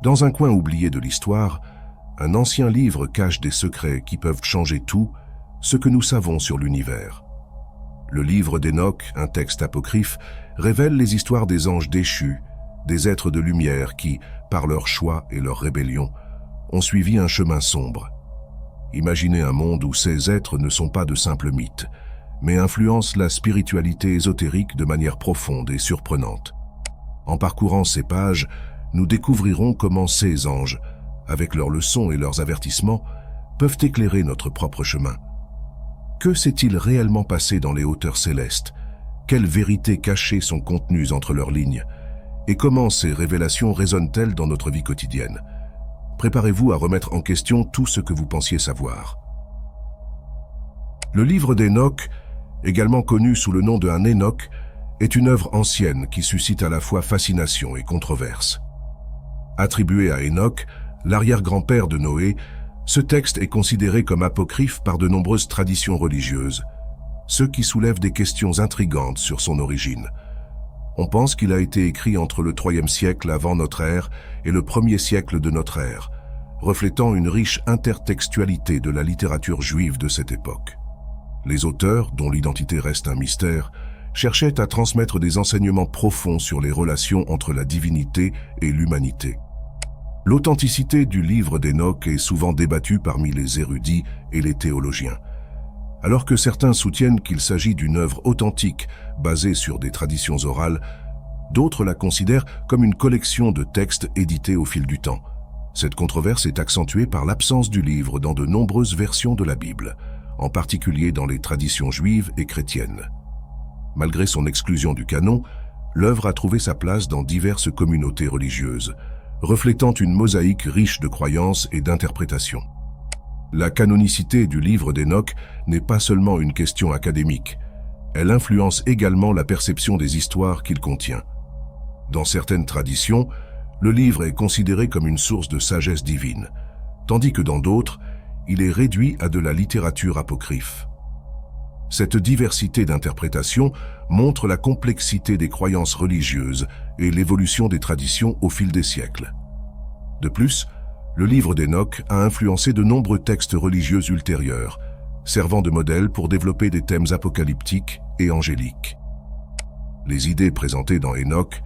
Dans un coin oublié de l'histoire, un ancien livre cache des secrets qui peuvent changer tout ce que nous savons sur l'univers. Le livre d'Hénoch, un texte apocryphe, révèle les histoires des anges déchus, des êtres de lumière qui, par leur choix et leur rébellion, ont suivi un chemin sombre. Imaginez un monde où ces êtres ne sont pas de simples mythes, mais influencent la spiritualité ésotérique de manière profonde et surprenante. En parcourant ces pages, nous découvrirons comment ces anges, avec leurs leçons et leurs avertissements, peuvent éclairer notre propre chemin. Que s'est-il réellement passé dans les hauteurs célestes? Quelles vérités cachées sont contenues entre leurs lignes? Et comment ces révélations résonnent-elles dans notre vie quotidienne? Préparez-vous à remettre en question tout ce que vous pensiez savoir. Le livre d'Hénoch, également connu sous le nom de un Enoch, est une œuvre ancienne qui suscite à la fois fascination et controverse. Attribué à Hénoch, l'arrière-grand-père de Noé, ce texte est considéré comme apocryphe par de nombreuses traditions religieuses, ce qui soulève des questions intrigantes sur son origine. On pense qu'il a été écrit entre le IIIe siècle avant notre ère et le 1er siècle de notre ère, reflétant une riche intertextualité de la littérature juive de cette époque. Les auteurs, dont l'identité reste un mystère, cherchaient à transmettre des enseignements profonds sur les relations entre la divinité et l'humanité. L'authenticité du livre d'Hénoch est souvent débattue parmi les érudits et les théologiens. Alors que certains soutiennent qu'il s'agit d'une œuvre authentique basée sur des traditions orales, d'autres la considèrent comme une collection de textes édités au fil du temps. Cette controverse est accentuée par l'absence du livre dans de nombreuses versions de la Bible, en particulier dans les traditions juives et chrétiennes. Malgré son exclusion du canon, l'œuvre a trouvé sa place dans diverses communautés religieuses, reflétant une mosaïque riche de croyances et d'interprétations. La canonicité du livre d'Hénoch n'est pas seulement une question académique, elle influence également la perception des histoires qu'il contient. Dans certaines traditions, le livre est considéré comme une source de sagesse divine, tandis que dans d'autres, il est réduit à de la littérature apocryphe. Cette diversité d'interprétations montre la complexité des croyances religieuses et l'évolution des traditions au fil des siècles. De plus, le livre d'Hénoch a influencé de nombreux textes religieux ultérieurs, servant de modèle pour développer des thèmes apocalyptiques et angéliques. Les idées présentées dans Hénoch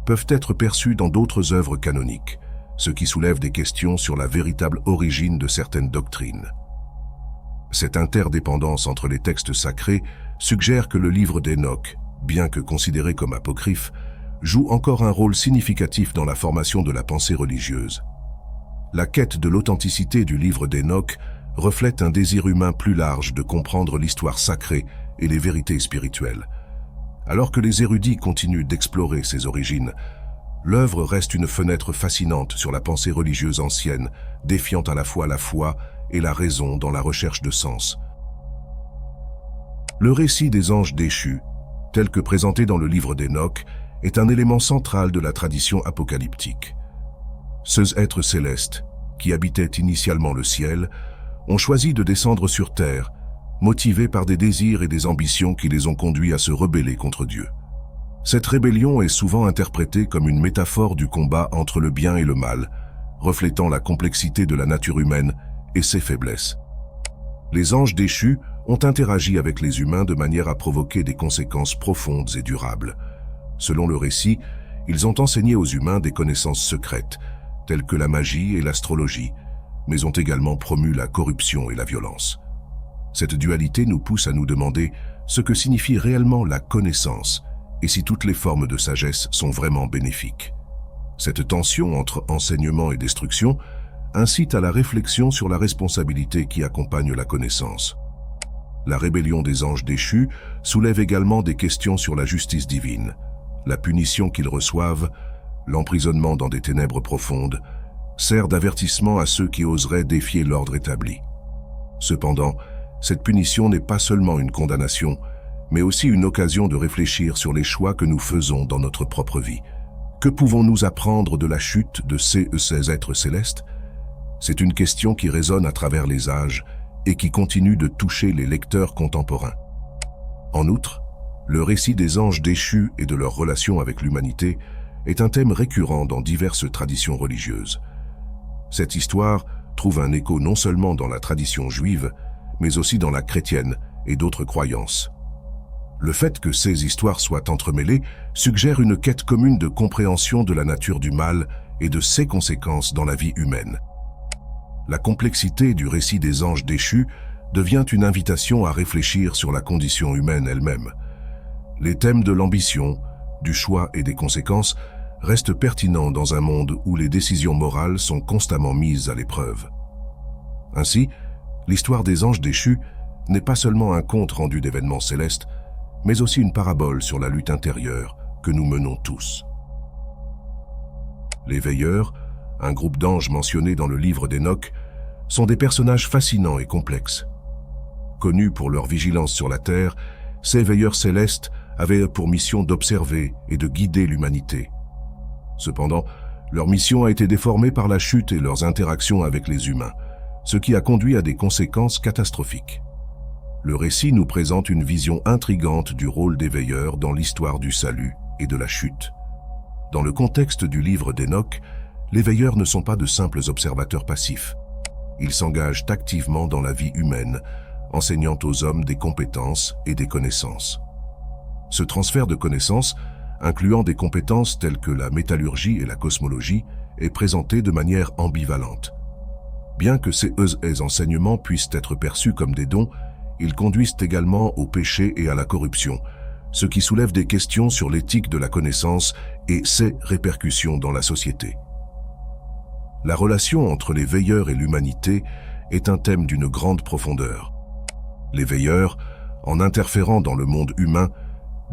peuvent être perçues dans d'autres œuvres canoniques, ce qui soulève des questions sur la véritable origine de certaines doctrines. Cette interdépendance entre les textes sacrés suggère que le livre d'Hénoch, bien que considéré comme apocryphe, joue encore un rôle significatif dans la formation de la pensée religieuse. La quête de l'authenticité du livre d'Hénoch reflète un désir humain plus large de comprendre l'histoire sacrée et les vérités spirituelles. Alors que les érudits continuent d'explorer ses origines, l'œuvre reste une fenêtre fascinante sur la pensée religieuse ancienne, défiant à la fois la foi et la raison dans la recherche de sens. Le récit des anges déchus, tel que présenté dans le livre d'Hénoch, est un élément central de la tradition apocalyptique. Ces êtres célestes, qui habitaient initialement le ciel, ont choisi de descendre sur terre, motivés par des désirs et des ambitions qui les ont conduits à se rebeller contre Dieu. Cette rébellion est souvent interprétée comme une métaphore du combat entre le bien et le mal, reflétant la complexité de la nature humaine et ses faiblesses. Les anges déchus ont interagi avec les humains de manière à provoquer des conséquences profondes et durables. Selon le récit, ils ont enseigné aux humains des connaissances secrètes, telles que la magie et l'astrologie, mais ont également promu la corruption et la violence. Cette dualité nous pousse à nous demander ce que signifie réellement la connaissance et si toutes les formes de sagesse sont vraiment bénéfiques. Cette tension entre enseignement et destruction incite à la réflexion sur la responsabilité qui accompagne la connaissance. La rébellion des anges déchus soulève également des questions sur la justice divine, la punition qu'ils reçoivent, l'emprisonnement dans des ténèbres profondes, sert d'avertissement à ceux qui oseraient défier l'ordre établi. Cependant, cette punition n'est pas seulement une condamnation, mais aussi une occasion de réfléchir sur les choix que nous faisons dans notre propre vie. Que pouvons-nous apprendre de la chute de ces êtres célestes? C'est une question qui résonne à travers les âges et qui continue de toucher les lecteurs contemporains. En outre, le récit des anges déchus et de leur relation avec l'humanité est un thème récurrent dans diverses traditions religieuses. Cette histoire trouve un écho non seulement dans la tradition juive, mais aussi dans la chrétienne et d'autres croyances. Le fait que ces histoires soient entremêlées suggère une quête commune de compréhension de la nature du mal et de ses conséquences dans la vie humaine. La complexité du récit des anges déchus devient une invitation à réfléchir sur la condition humaine elle-même. Les thèmes de l'ambition, du choix et des conséquences restent pertinents dans un monde où les décisions morales sont constamment mises à l'épreuve. Ainsi, l'histoire des anges déchus n'est pas seulement un conte rendu d'événements célestes, mais aussi une parabole sur la lutte intérieure que nous menons tous. Les veilleurs, un groupe d'anges mentionnés dans le livre d'Hénoch, sont des personnages fascinants et complexes. Connus pour leur vigilance sur la terre, ces veilleurs célestes avaient pour mission d'observer et de guider l'humanité. Cependant, leur mission a été déformée par la chute et leurs interactions avec les humains, ce qui a conduit à des conséquences catastrophiques. Le récit nous présente une vision intrigante du rôle des veilleurs dans l'histoire du salut et de la chute. Dans le contexte du livre d'Hénoch, les veilleurs ne sont pas de simples observateurs passifs. Ils s'engagent activement dans la vie humaine, enseignant aux hommes des compétences et des connaissances. Ce transfert de connaissances, incluant des compétences telles que la métallurgie et la cosmologie, est présenté de manière ambivalente. Bien que ces enseignements puissent être perçus comme des dons, ils conduisent également au péché et à la corruption, ce qui soulève des questions sur l'éthique de la connaissance et ses répercussions dans la société. La relation entre les veilleurs et l'humanité est un thème d'une grande profondeur. Les veilleurs, en interférant dans le monde humain,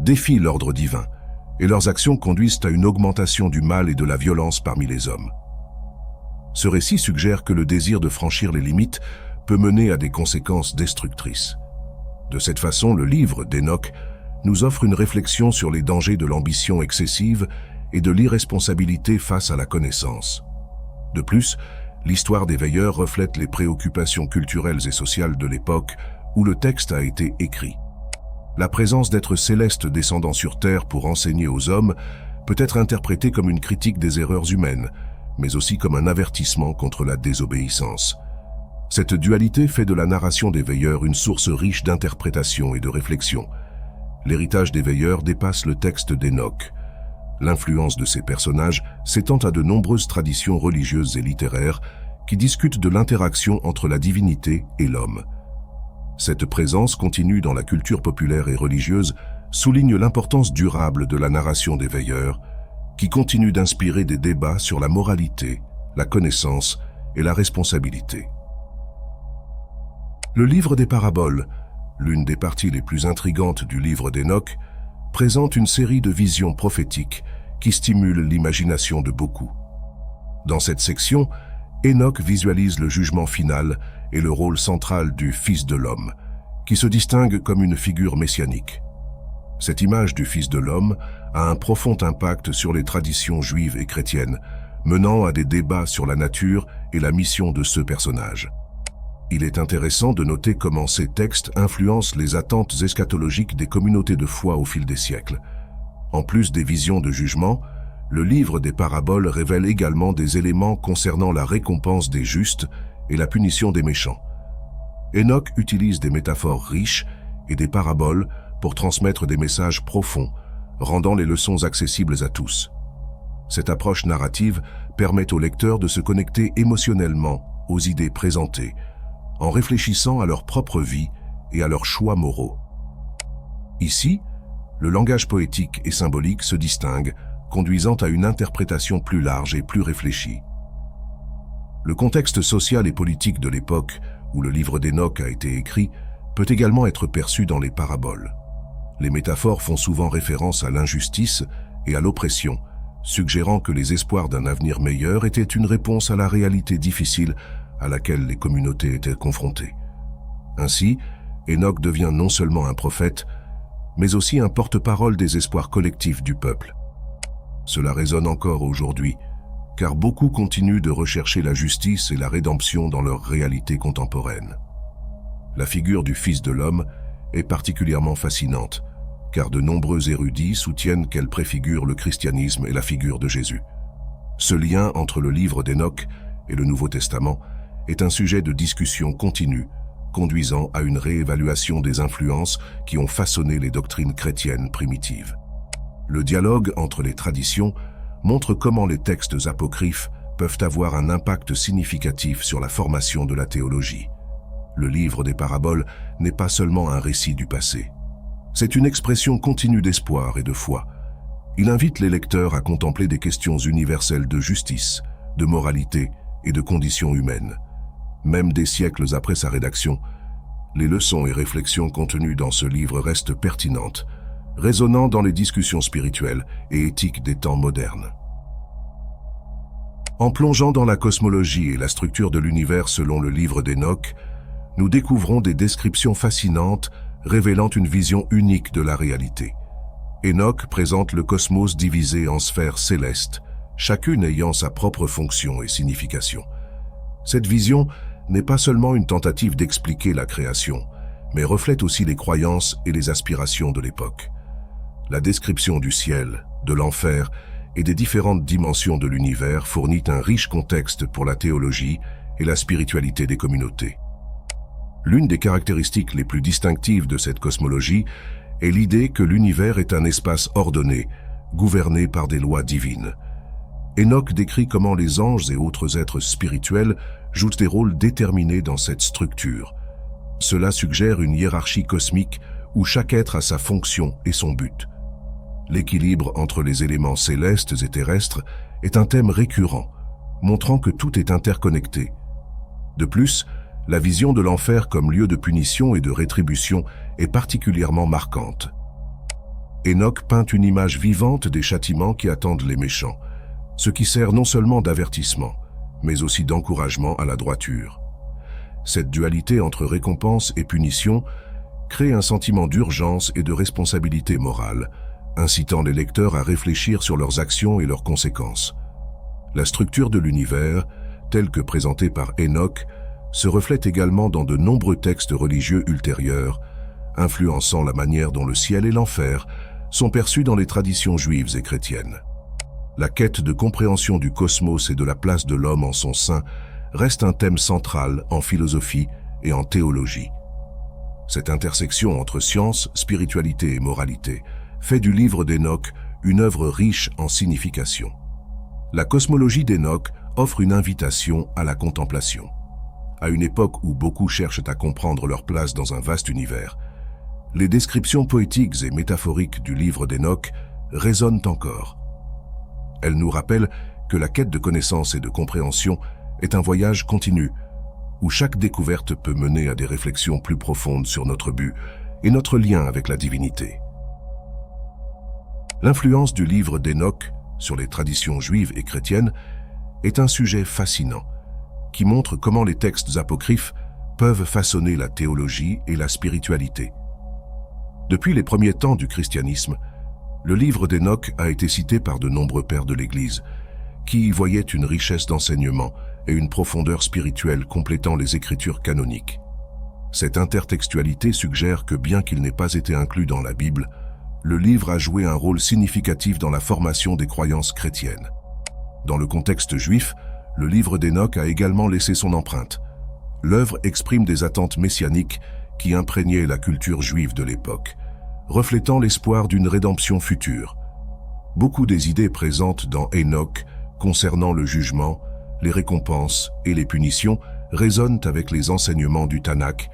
défient l'ordre divin, et leurs actions conduisent à une augmentation du mal et de la violence parmi les hommes. Ce récit suggère que le désir de franchir les limites peut mener à des conséquences destructrices. De cette façon, le livre d'Hénoch nous offre une réflexion sur les dangers de l'ambition excessive et de l'irresponsabilité face à la connaissance. De plus, l'histoire des veilleurs reflète les préoccupations culturelles et sociales de l'époque où le texte a été écrit. La présence d'êtres célestes descendant sur Terre pour enseigner aux hommes peut être interprétée comme une critique des erreurs humaines, mais aussi comme un avertissement contre la désobéissance. Cette dualité fait de la narration des veilleurs une source riche d'interprétation et de réflexion. L'héritage des veilleurs dépasse le texte d'Hénoch. L'influence de ces personnages s'étend à de nombreuses traditions religieuses et littéraires qui discutent de l'interaction entre la divinité et l'homme. Cette présence continue dans la culture populaire et religieuse souligne l'importance durable de la narration des veilleurs, qui continue d'inspirer des débats sur la moralité, la connaissance et la responsabilité. Le livre des paraboles, l'une des parties les plus intrigantes du livre d'Hénoch, présente une série de visions prophétiques qui stimulent l'imagination de beaucoup. Dans cette section, Hénoch visualise le jugement final et le rôle central du Fils de l'homme, qui se distingue comme une figure messianique. Cette image du Fils de l'homme a un profond impact sur les traditions juives et chrétiennes, menant à des débats sur la nature et la mission de ce personnage. Il est intéressant de noter comment ces textes influencent les attentes eschatologiques des communautés de foi au fil des siècles. En plus des visions de jugement, le livre des paraboles révèle également des éléments concernant la récompense des justes et la punition des méchants. Hénoch utilise des métaphores riches et des paraboles pour transmettre des messages profonds, rendant les leçons accessibles à tous. Cette approche narrative permet aux lecteurs de se connecter émotionnellement aux idées présentées, en réfléchissant à leur propre vie et à leurs choix moraux. Ici, le langage poétique et symbolique se distingue, conduisant à une interprétation plus large et plus réfléchie. Le contexte social et politique de l'époque où le livre d'Hénoch a été écrit peut également être perçu dans les paraboles. Les métaphores font souvent référence à l'injustice et à l'oppression, suggérant que les espoirs d'un avenir meilleur étaient une réponse à la réalité difficile à laquelle les communautés étaient confrontées. Ainsi, Hénoch devient non seulement un prophète, mais aussi un porte-parole des espoirs collectifs du peuple. Cela résonne encore aujourd'hui, car beaucoup continuent de rechercher la justice et la rédemption dans leur réalité contemporaine. La figure du Fils de l'homme est particulièrement fascinante, car de nombreux érudits soutiennent qu'elle préfigure le christianisme et la figure de Jésus. Ce lien entre le livre d'Hénoch et le Nouveau Testament est un sujet de discussion continue, conduisant à une réévaluation des influences qui ont façonné les doctrines chrétiennes primitives. Le dialogue entre les traditions montre comment les textes apocryphes peuvent avoir un impact significatif sur la formation de la théologie. Le livre des paraboles n'est pas seulement un récit du passé. C'est une expression continue d'espoir et de foi. Il invite les lecteurs à contempler des questions universelles de justice, de moralité et de conditions humaines. Même des siècles après sa rédaction, les leçons et réflexions contenues dans ce livre restent pertinentes, résonnant dans les discussions spirituelles et éthiques des temps modernes. En plongeant dans la cosmologie et la structure de l'univers selon le livre d'Hénoch, nous découvrons des descriptions fascinantes révélant une vision unique de la réalité. Hénoch présente le cosmos divisé en sphères célestes, chacune ayant sa propre fonction et signification. Cette vision n'est pas seulement une tentative d'expliquer la création, mais reflète aussi les croyances et les aspirations de l'époque. La description du ciel, de l'enfer et des différentes dimensions de l'univers fournit un riche contexte pour la théologie et la spiritualité des communautés. L'une des caractéristiques les plus distinctives de cette cosmologie est l'idée que l'univers est un espace ordonné, gouverné par des lois divines. Hénoch décrit comment les anges et autres êtres spirituels jouent des rôles déterminés dans cette structure. Cela suggère une hiérarchie cosmique où chaque être a sa fonction et son but. L'équilibre entre les éléments célestes et terrestres est un thème récurrent, montrant que tout est interconnecté. De plus, la vision de l'enfer comme lieu de punition et de rétribution est particulièrement marquante. Hénoch peint une image vivante des châtiments qui attendent les méchants, ce qui sert non seulement d'avertissement, mais aussi d'encouragement à la droiture. Cette dualité entre récompense et punition crée un sentiment d'urgence et de responsabilité morale, incitant les lecteurs à réfléchir sur leurs actions et leurs conséquences. La structure de l'univers, telle que présentée par Hénoch, se reflète également dans de nombreux textes religieux ultérieurs, influençant la manière dont le ciel et l'enfer sont perçus dans les traditions juives et chrétiennes. La quête de compréhension du cosmos et de la place de l'homme en son sein reste un thème central en philosophie et en théologie. Cette intersection entre science, spiritualité et moralité fait du livre d'Hénoch une œuvre riche en signification. La cosmologie d'Hénoch offre une invitation à la contemplation. À une époque où beaucoup cherchent à comprendre leur place dans un vaste univers, les descriptions poétiques et métaphoriques du livre d'Hénoch résonnent encore. Elles nous rappellent que la quête de connaissance et de compréhension est un voyage continu, où chaque découverte peut mener à des réflexions plus profondes sur notre but et notre lien avec la divinité. L'influence du livre d'Hénoch sur les traditions juives et chrétiennes est un sujet fascinant, qui montre comment les textes apocryphes peuvent façonner la théologie et la spiritualité. Depuis les premiers temps du christianisme, le livre d'Hénoch a été cité par de nombreux pères de l'Église, qui y voyaient une richesse d'enseignement et une profondeur spirituelle complétant les écritures canoniques. Cette intertextualité suggère que bien qu'il n'ait pas été inclus dans la Bible, le livre a joué un rôle significatif dans la formation des croyances chrétiennes. Dans le contexte juif, le livre d'Hénoch a également laissé son empreinte. L'œuvre exprime des attentes messianiques qui imprégnaient la culture juive de l'époque, reflétant l'espoir d'une rédemption future. Beaucoup des idées présentes dans Hénoch concernant le jugement, les récompenses et les punitions résonnent avec les enseignements du Tanakh,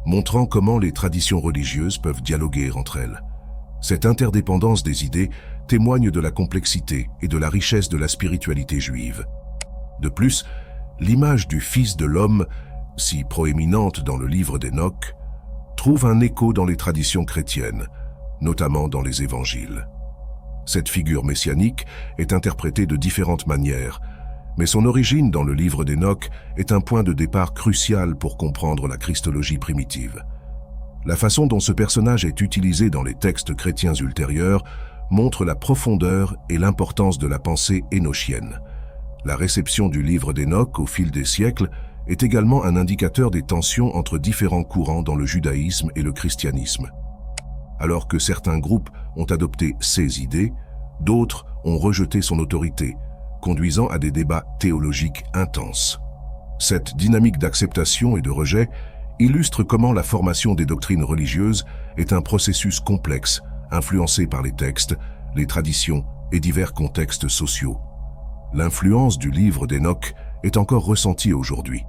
montrant comment les traditions religieuses peuvent dialoguer entre elles. Cette interdépendance des idées témoigne de la complexité et de la richesse de la spiritualité juive. De plus, l'image du Fils de l'homme, si proéminente dans le livre d'Hénoch, trouve un écho dans les traditions chrétiennes, notamment dans les évangiles. Cette figure messianique est interprétée de différentes manières, mais son origine dans le livre d'Hénoch est un point de départ crucial pour comprendre la christologie primitive. La façon dont ce personnage est utilisé dans les textes chrétiens ultérieurs montre la profondeur et l'importance de la pensée hénochienne. La réception du livre d'Hénoch au fil des siècles est également un indicateur des tensions entre différents courants dans le judaïsme et le christianisme. Alors que certains groupes ont adopté ses idées, d'autres ont rejeté son autorité, conduisant à des débats théologiques intenses. Cette dynamique d'acceptation et de rejet illustre comment la formation des doctrines religieuses est un processus complexe, influencé par les textes, les traditions et divers contextes sociaux. L'influence du livre d'Hénoch est encore ressentie aujourd'hui.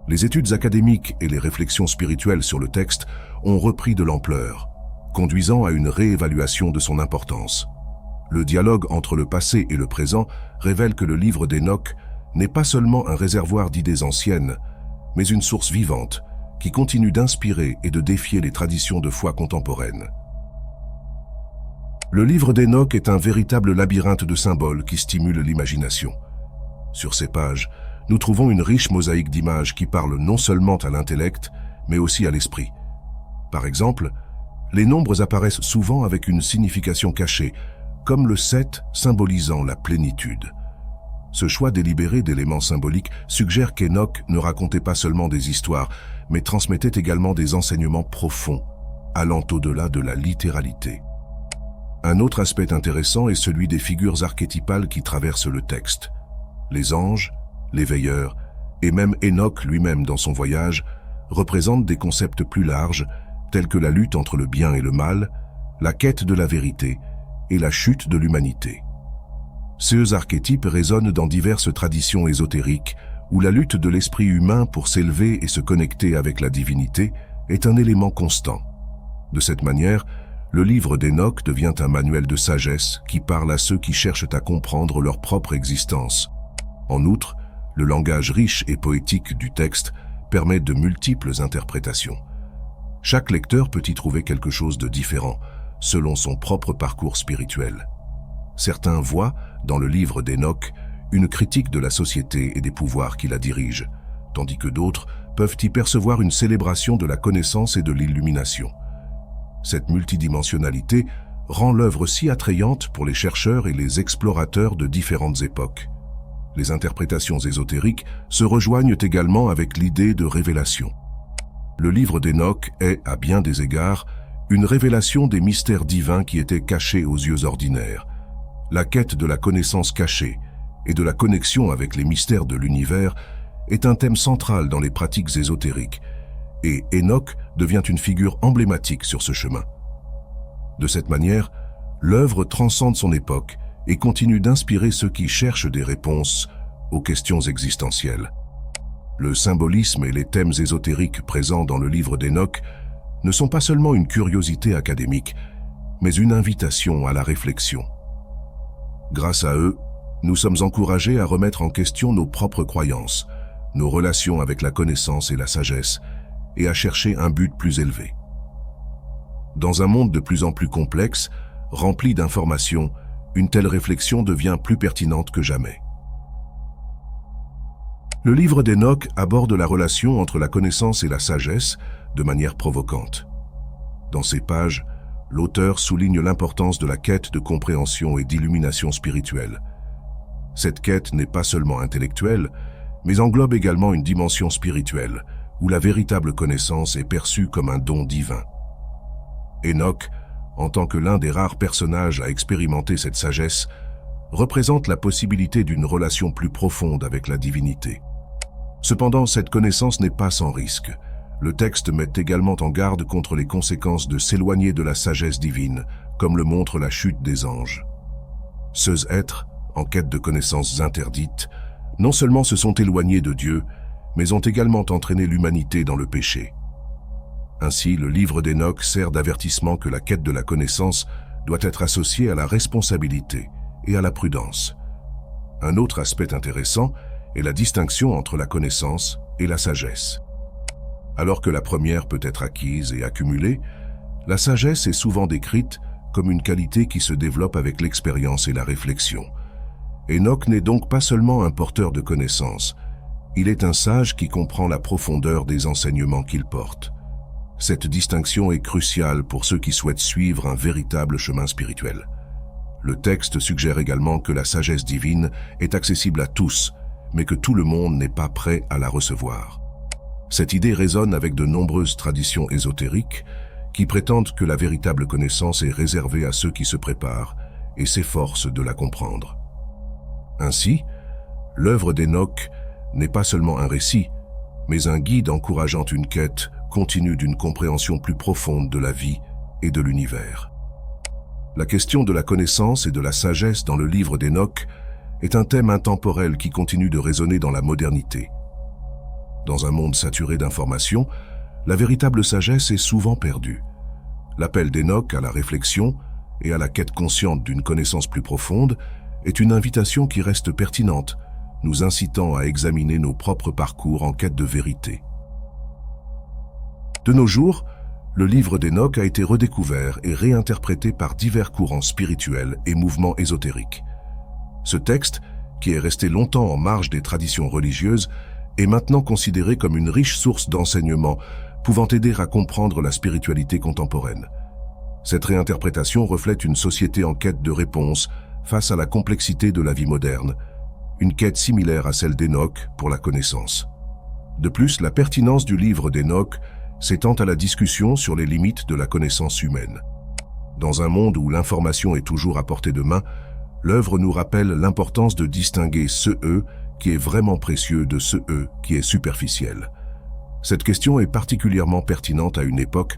Les études académiques et les réflexions spirituelles sur le texte ont repris de l'ampleur, conduisant à une réévaluation de son importance. Le dialogue entre le passé et le présent révèle que le livre d'Hénoch n'est pas seulement un réservoir d'idées anciennes, mais une source vivante qui continue d'inspirer et de défier les traditions de foi contemporaines. Le livre d'Hénoch est un véritable labyrinthe de symboles qui stimule l'imagination. Sur ces pages, nous trouvons une riche mosaïque d'images qui parlent non seulement à l'intellect, mais aussi à l'esprit. Par exemple, les nombres apparaissent souvent avec une signification cachée, comme le 7 symbolisant la plénitude. Ce choix délibéré d'éléments symboliques suggère qu'Hénoch ne racontait pas seulement des histoires, mais transmettait également des enseignements profonds, allant au-delà de la littéralité. Un autre aspect intéressant est celui des figures archétypales qui traversent le texte. Les anges, les veilleurs, et même Hénoch lui-même dans son voyage, représentent des concepts plus larges, tels que la lutte entre le bien et le mal, la quête de la vérité et la chute de l'humanité. Ces archétypes résonnent dans diverses traditions ésotériques, où la lutte de l'esprit humain pour s'élever et se connecter avec la divinité est un élément constant. De cette manière, le livre d'Hénoch devient un manuel de sagesse qui parle à ceux qui cherchent à comprendre leur propre existence. En outre, le langage riche et poétique du texte permet de multiples interprétations. Chaque lecteur peut y trouver quelque chose de différent, selon son propre parcours spirituel. Certains voient, dans le livre d'Hénoch, une critique de la société et des pouvoirs qui la dirigent, tandis que d'autres peuvent y percevoir une célébration de la connaissance et de l'illumination. Cette multidimensionnalité rend l'œuvre si attrayante pour les chercheurs et les explorateurs de différentes époques. Les interprétations ésotériques se rejoignent également avec l'idée de révélation. Le livre d'Hénoch est, à bien des égards, une révélation des mystères divins qui étaient cachés aux yeux ordinaires. La quête de la connaissance cachée et de la connexion avec les mystères de l'univers est un thème central dans les pratiques ésotériques, et Hénoch devient une figure emblématique sur ce chemin. De cette manière, l'œuvre transcende son époque et continue d'inspirer ceux qui cherchent des réponses aux questions existentielles. Le symbolisme et les thèmes ésotériques présents dans le livre d'Hénoch ne sont pas seulement une curiosité académique, mais une invitation à la réflexion. Grâce à eux, nous sommes encouragés à remettre en question nos propres croyances, nos relations avec la connaissance et la sagesse, et à chercher un but plus élevé. Dans un monde de plus en plus complexe, rempli d'informations, une telle réflexion devient plus pertinente que jamais. Le livre d'Hénoch aborde la relation entre la connaissance et la sagesse de manière provocante. Dans ces pages, l'auteur souligne l'importance de la quête de compréhension et d'illumination spirituelle. Cette quête n'est pas seulement intellectuelle, mais englobe également une dimension spirituelle, où la véritable connaissance est perçue comme un don divin. Hénoch, en tant que l'un des rares personnages à expérimenter cette sagesse, représente la possibilité d'une relation plus profonde avec la divinité. Cependant, cette connaissance n'est pas sans risque. Le texte met également en garde contre les conséquences de s'éloigner de la sagesse divine, comme le montre la chute des anges. Ces êtres, en quête de connaissances interdites, non seulement se sont éloignés de Dieu, mais ont également entraîné l'humanité dans le péché. Ainsi, le livre d'Hénoch sert d'avertissement que la quête de la connaissance doit être associée à la responsabilité et à la prudence. Un autre aspect intéressant est la distinction entre la connaissance et la sagesse. Alors que la première peut être acquise et accumulée, la sagesse est souvent décrite comme une qualité qui se développe avec l'expérience et la réflexion. Hénoch n'est donc pas seulement un porteur de connaissances, il est un sage qui comprend la profondeur des enseignements qu'il porte. Cette distinction est cruciale pour ceux qui souhaitent suivre un véritable chemin spirituel. Le texte suggère également que la sagesse divine est accessible à tous, mais que tout le monde n'est pas prêt à la recevoir. Cette idée résonne avec de nombreuses traditions ésotériques qui prétendent que la véritable connaissance est réservée à ceux qui se préparent et s'efforcent de la comprendre. Ainsi, l'œuvre d'Enoch n'est pas seulement un récit, mais un guide encourageant une quête continue d'une compréhension plus profonde de la vie et de l'univers. La question de la connaissance et de la sagesse dans le livre d'Enoch est un thème intemporel qui continue de résonner dans la modernité. Dans un monde saturé d'informations, la véritable sagesse est souvent perdue. L'appel d'Enoch à la réflexion et à la quête consciente d'une connaissance plus profonde est une invitation qui reste pertinente, nous incitant à examiner nos propres parcours en quête de vérité. De nos jours, le livre d'Enoch a été redécouvert et réinterprété par divers courants spirituels et mouvements ésotériques. Ce texte, qui est resté longtemps en marge des traditions religieuses, est maintenant considéré comme une riche source d'enseignements pouvant aider à comprendre la spiritualité contemporaine. Cette réinterprétation reflète une société en quête de réponses face à la complexité de la vie moderne, une quête similaire à celle d'Enoch pour la connaissance. De plus, la pertinence du livre d'Enoch s'étend à la discussion sur les limites de la connaissance humaine. Dans un monde où l'information est toujours à portée de main, l'œuvre nous rappelle l'importance de distinguer ce « eux » qui est vraiment précieux de ce « eux » qui est superficiel. Cette question est particulièrement pertinente à une époque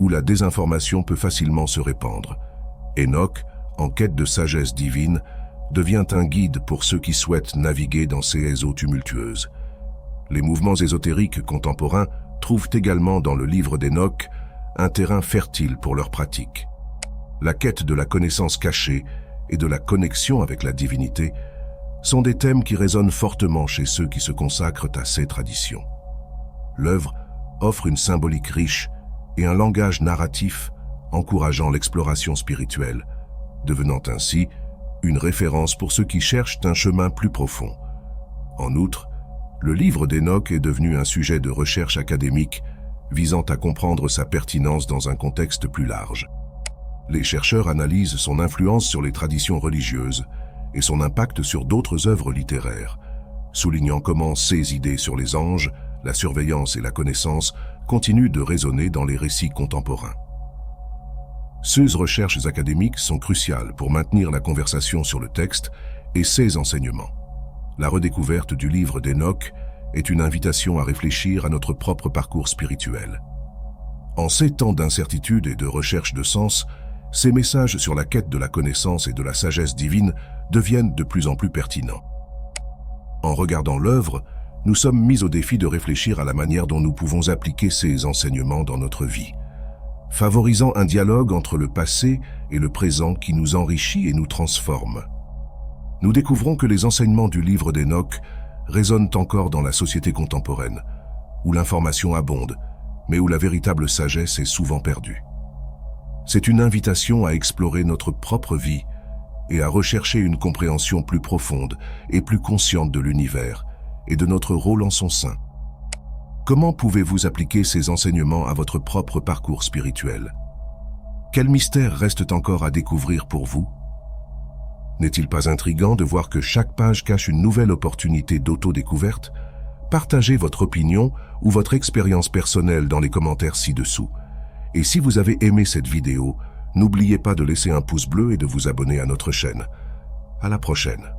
où la désinformation peut facilement se répandre. Enoch, en quête de sagesse divine, devient un guide pour ceux qui souhaitent naviguer dans ces eaux tumultueuses. Les mouvements ésotériques contemporains trouvent également dans le livre d'Enoch un terrain fertile pour leurs pratiques. La quête de la connaissance cachée et de la connexion avec la divinité sont des thèmes qui résonnent fortement chez ceux qui se consacrent à ces traditions. L'œuvre offre une symbolique riche et un langage narratif encourageant l'exploration spirituelle, devenant ainsi une référence pour ceux qui cherchent un chemin plus profond. En outre, le livre d'Enoch est devenu un sujet de recherche académique visant à comprendre sa pertinence dans un contexte plus large. Les chercheurs analysent son influence sur les traditions religieuses et son impact sur d'autres œuvres littéraires, soulignant comment ces idées sur les anges, la surveillance et la connaissance continuent de résonner dans les récits contemporains. Ces recherches académiques sont cruciales pour maintenir la conversation sur le texte et ses enseignements. La redécouverte du livre d'Enoch est une invitation à réfléchir à notre propre parcours spirituel. En ces temps d'incertitude et de recherche de sens, ces messages sur la quête de la connaissance et de la sagesse divine deviennent de plus en plus pertinents. En regardant l'œuvre, nous sommes mis au défi de réfléchir à la manière dont nous pouvons appliquer ces enseignements dans notre vie, favorisant un dialogue entre le passé et le présent qui nous enrichit et nous transforme. Nous découvrons que les enseignements du livre d'Enoch résonnent encore dans la société contemporaine, où l'information abonde, mais où la véritable sagesse est souvent perdue. C'est une invitation à explorer notre propre vie et à rechercher une compréhension plus profonde et plus consciente de l'univers et de notre rôle en son sein. Comment pouvez-vous appliquer ces enseignements à votre propre parcours spirituel? Quels mystères restent encore à découvrir pour vous? N'est-il pas intriguant de voir que chaque page cache une nouvelle opportunité d'auto-découverte? Partagez votre opinion ou votre expérience personnelle dans les commentaires ci-dessous. Et si vous avez aimé cette vidéo, n'oubliez pas de laisser un pouce bleu et de vous abonner à notre chaîne. À la prochaine.